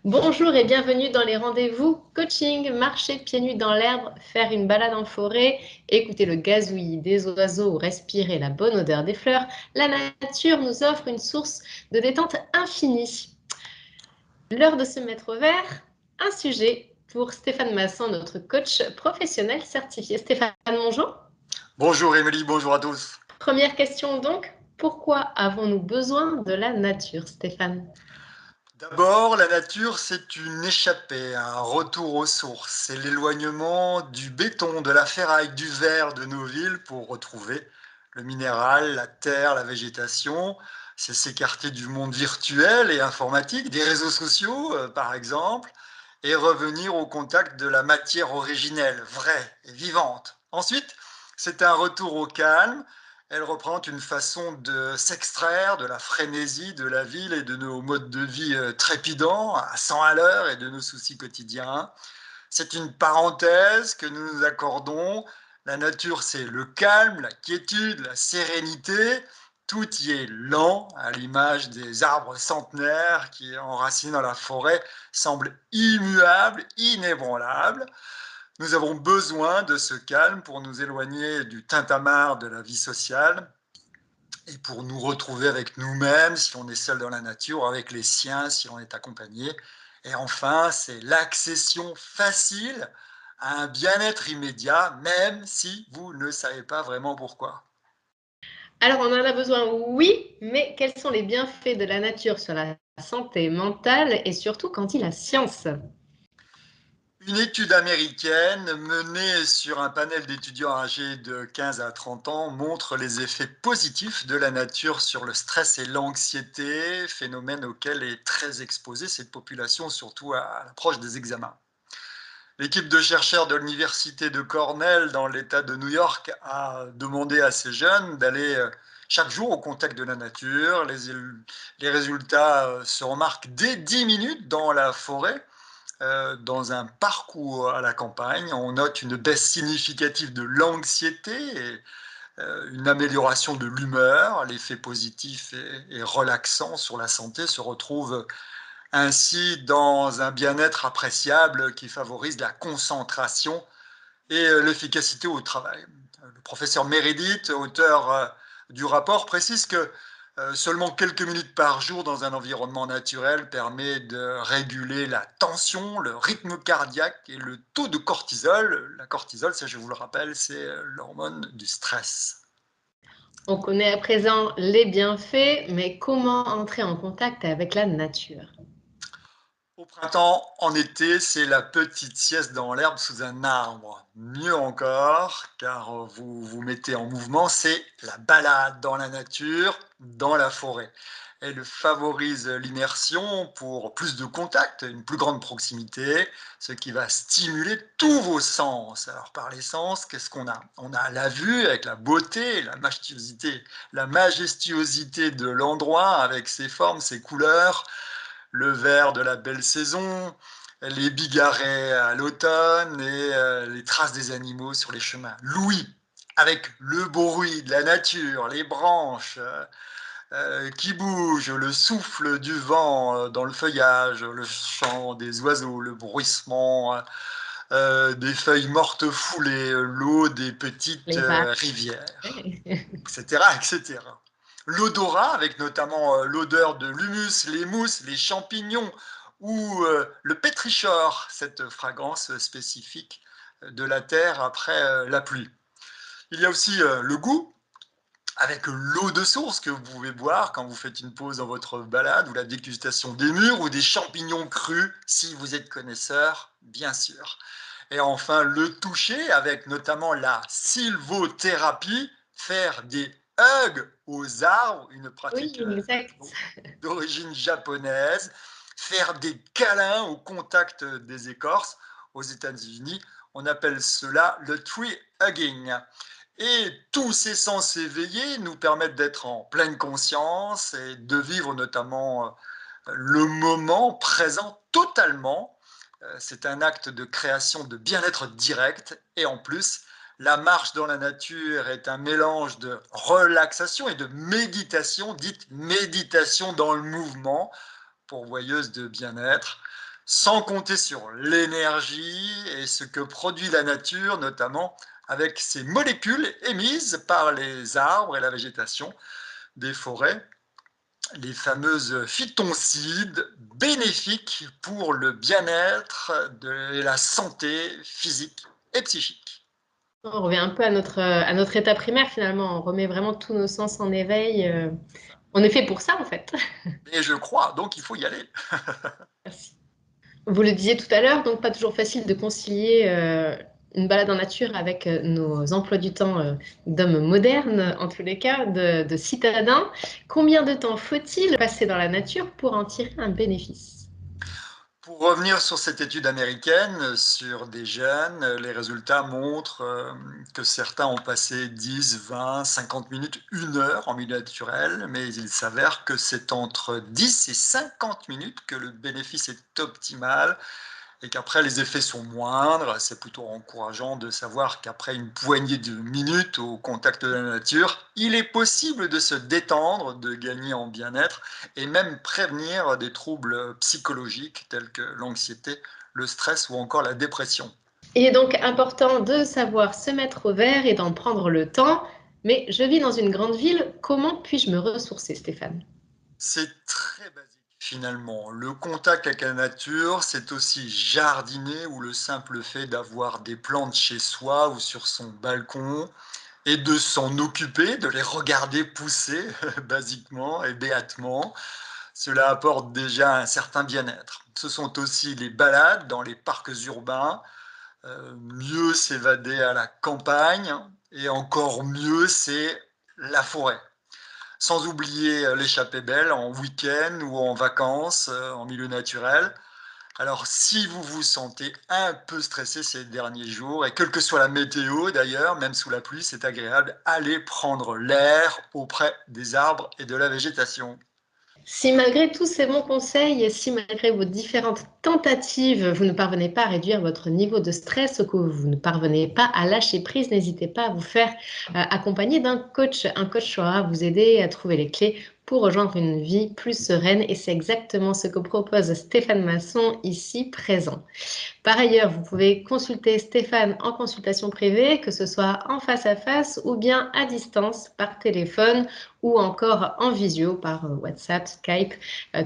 Bonjour et bienvenue dans les rendez-vous coaching. Marcher pieds nus dans l'herbe, faire une balade en forêt, écouter le gazouillis des oiseaux ou respirer la bonne odeur des fleurs, la nature nous offre une source de détente infinie. L'heure de se mettre au vert, un sujet pour Stéphane Masson, notre coach professionnel certifié. Stéphane, bonjour. Bonjour Émilie, bonjour à tous. Première question donc, pourquoi avons-nous besoin de la nature, Stéphane? D'abord, la nature, c'est une échappée, un retour aux sources. C'est l'éloignement du béton, de la ferraille, du verre de nos villes pour retrouver le minéral, la terre, la végétation. C'est s'écarter du monde virtuel et informatique, des réseaux sociaux par exemple, et revenir au contact de la matière originelle, vraie et vivante. Ensuite, c'est un retour au calme. Elle représente une façon de s'extraire de la frénésie de la ville et de nos modes de vie trépidants, à 100 à l'heure, et de nos soucis quotidiens. C'est une parenthèse que nous nous accordons. La nature, c'est le calme, la quiétude, la sérénité. Tout y est lent, à l'image des arbres centenaires qui, enracinés dans la forêt, semblent immuables, inébranlables. Nous avons besoin de ce calme pour nous éloigner du tintamarre de la vie sociale et pour nous retrouver avec nous-mêmes si on est seul dans la nature, avec les siens si on est accompagné. Et enfin, c'est l'accession facile à un bien-être immédiat, même si vous ne savez pas vraiment pourquoi. Alors, on en a besoin, oui, mais quels sont les bienfaits de la nature sur la santé mentale et surtout quand dit la science? Une étude américaine menée sur un panel d'étudiants âgés de 15 à 30 ans montre les effets positifs de la nature sur le stress et l'anxiété, phénomène auquel est très exposée cette population, surtout à l'approche des examens. L'équipe de chercheurs de l'université de Cornell dans l'État de New York a demandé à ces jeunes d'aller chaque jour au contact de la nature. Les résultats se remarquent dès 10 minutes dans la forêt, dans un parcours à la campagne. On note une baisse significative de l'anxiété et une amélioration de l'humeur. L'effet positif et relaxant sur la santé se retrouve ainsi dans un bien-être appréciable qui favorise la concentration et l'efficacité au travail. Le professeur Meredith, auteur du rapport, précise que seulement quelques minutes par jour dans un environnement naturel permet de réguler la tension, le rythme cardiaque et le taux de cortisol. La cortisol, ça je vous le rappelle, c'est l'hormone du stress. On connaît à présent les bienfaits, mais comment entrer en contact avec la nature? Au printemps, en été, c'est la petite sieste dans l'herbe sous un arbre. Mieux encore, car vous vous mettez en mouvement, c'est la balade dans la nature, dans la forêt. Elle favorise l'immersion pour plus de contact, une plus grande proximité, ce qui va stimuler tous vos sens. Alors par les sens, qu'est-ce qu'on a? On a la vue avec la beauté, la majestuosité de l'endroit avec ses formes, ses couleurs, le vert de la belle saison, les bigarrets à l'automne et les traces des animaux sur les chemins. L'ouïe, avec le bruit de la nature, les branches qui bougent, le souffle du vent dans le feuillage, le chant des oiseaux, le bruissement des feuilles mortes foulées, l'eau des petites Les vagues. rivières, etc., etc. L'odorat, avec notamment l'odeur de l'humus, les mousses, les champignons ou le pétrichor, cette fragrance spécifique de la terre après la pluie. Il y a aussi le goût, avec l'eau de source que vous pouvez boire quand vous faites une pause dans votre balade, ou la dégustation des mûres ou des champignons crus, si vous êtes connaisseur, bien sûr. Et enfin, le toucher, avec notamment la sylvothérapie, faire des hugs aux arbres, une Oui, pratique exact. d'origine japonaise, faire des câlins au contact des écorces. Aux États-Unis, on appelle cela le tree hugging. Et tous ces sens éveillés nous permettent d'être en pleine conscience et de vivre notamment le moment présent totalement. C'est un acte de création de bien-être direct et en plus, la marche dans la nature est un mélange de relaxation et de méditation, dite méditation dans le mouvement, pourvoyeuse de bien-être. sans compter sur l'énergie et ce que produit la nature, notamment avec ces molécules émises par les arbres et la végétation des forêts, les fameuses phytoncides bénéfiques pour le bien-être et la santé physique et psychique. On revient un peu à notre état primaire finalement, on remet vraiment tous nos sens en éveil. On est fait pour ça en fait. Et je crois, donc il faut y aller. Merci. Vous le disiez tout à l'heure, donc pas toujours facile de concilier une balade en nature avec nos emplois du temps d'hommes modernes, en tous les cas, de citadins. Combien de temps faut-il passer dans la nature pour en tirer un bénéfice? Pour revenir sur cette étude américaine, sur des jeunes, les résultats montrent que certains ont passé 10, 20, 50 minutes, 1 heure en milieu naturel, mais il s'avère que c'est entre 10 et 50 minutes que le bénéfice est optimal et qu'après les effets sont moindres. C'est plutôt encourageant de savoir qu'après une poignée de minutes au contact de la nature, il est possible de se détendre, de gagner en bien-être et même prévenir des troubles psychologiques tels que l'anxiété, le stress ou encore la dépression. Il est donc important de savoir se mettre au vert et d'en prendre le temps. Mais je vis dans une grande ville, comment puis-je me ressourcer, Stéphane? C'est très basique finalement. Le contact avec la nature, c'est aussi jardiner ou le simple fait d'avoir des plantes chez soi ou sur son balcon et de s'en occuper, de les regarder pousser basiquement et béatement. Cela apporte déjà un certain bien-être. Ce sont aussi les balades dans les parcs urbains, mieux s'évader à la campagne et encore mieux c'est la forêt. Sans oublier l'échappée belle en week-end ou en vacances, en milieu naturel. Alors, si vous vous sentez un peu stressé ces derniers jours, et quelle que soit la météo d'ailleurs, même sous la pluie, c'est agréable, allez prendre l'air auprès des arbres et de la végétation. Si malgré tous ces bons conseils et si malgré vos différentes tentatives, vous ne parvenez pas à réduire votre niveau de stress ou que vous ne parvenez pas à lâcher prise, n'hésitez pas à vous faire accompagner d'un coach. Un coach saura vous aider à trouver les clés pour rejoindre une vie plus sereine et c'est exactement ce que propose Stéphane Masson ici présent. Par ailleurs, vous pouvez consulter Stéphane en consultation privée, que ce soit en face à face ou bien à distance par téléphone ou encore en visio par WhatsApp, Skype,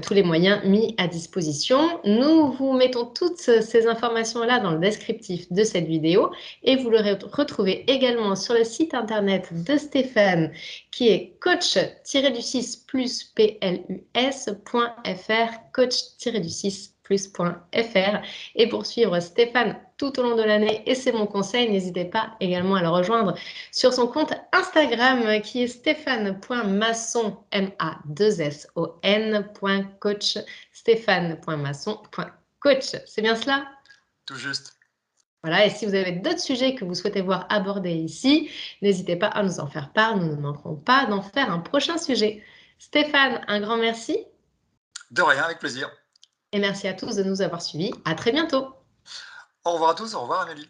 tous les moyens mis à disposition. Nous vous mettons toutes ces informations-là dans le descriptif de cette vidéo et vous le retrouvez également sur le site internet de Stéphane qui est coach-du-6 plus.plus.fr, coach-du-6 plus.fr. Et pour suivre Stéphane tout au long de l'année, et c'est mon conseil, n'hésitez pas également à le rejoindre sur son compte Instagram qui est stéphane.masson, M-A-2-S-O-N.coach, stéphane.masson.coach. C'est bien cela? Tout juste. Voilà, et si vous avez d'autres sujets que vous souhaitez voir abordés ici, n'hésitez pas à nous en faire part, nous ne manquerons pas d'en faire un prochain sujet. Stéphane, un grand merci De rien, avec plaisir. et merci à tous de nous avoir suivis. À très bientôt. Au revoir à tous, au revoir Amélie.